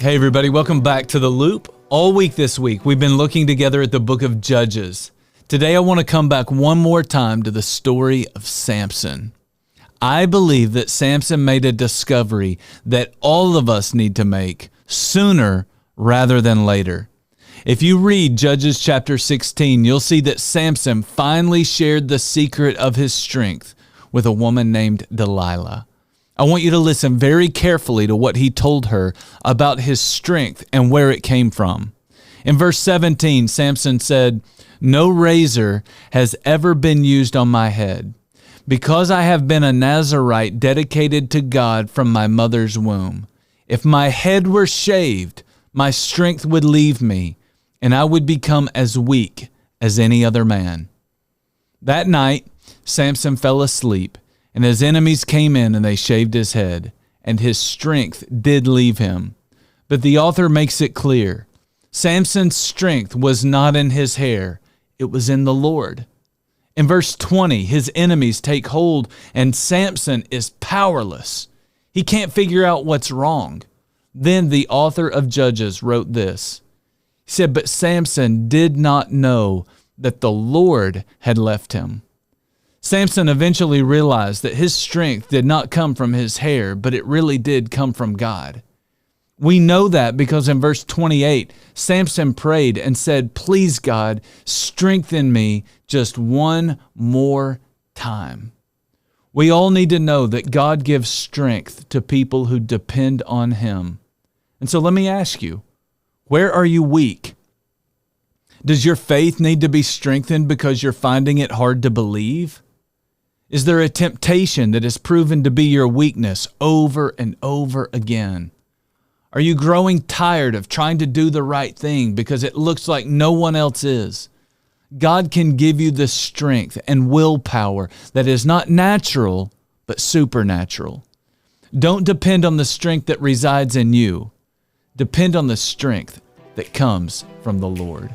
Hey everybody, welcome back to The Loop. All week this week, we've been looking together at the book of Judges. Today I want to come back one more time to the story of Samson. I believe that Samson made a discovery that all of us need to make sooner rather than later. If you read Judges chapter 16, you'll see that Samson finally shared the secret of his strength with a woman named Delilah. I want you to listen very carefully to what he told her about his strength and where it came from. In verse 17, Samson said, "No razor has ever been used on my head, because I have been a Nazirite dedicated to God from my mother's womb. If my head were shaved, my strength would leave me, and I would become as weak as any other man." That night, Samson fell asleep, and his enemies came in and they shaved his head, and his strength did leave him. But the author makes it clear, Samson's strength was not in his hair, it was in the Lord. In verse 20, his enemies take hold, and Samson is powerless. He can't figure out what's wrong. Then the author of Judges wrote this. He said, "But Samson did not know that the Lord had left him." Samson eventually realized that his strength did not come from his hair, but it really did come from God. We know that because in verse 28, Samson prayed and said, "Please, God, strengthen me just one more time." We all need to know that God gives strength to people who depend on Him. And so let me ask you, where are you weak? Does your faith need to be strengthened because you're finding it hard to believe? Is there a temptation that has proven to be your weakness over and over again? Are you growing tired of trying to do the right thing because it looks like no one else is? God can give you the strength and willpower that is not natural, but supernatural. Don't depend on the strength that resides in you. Depend on the strength that comes from the Lord.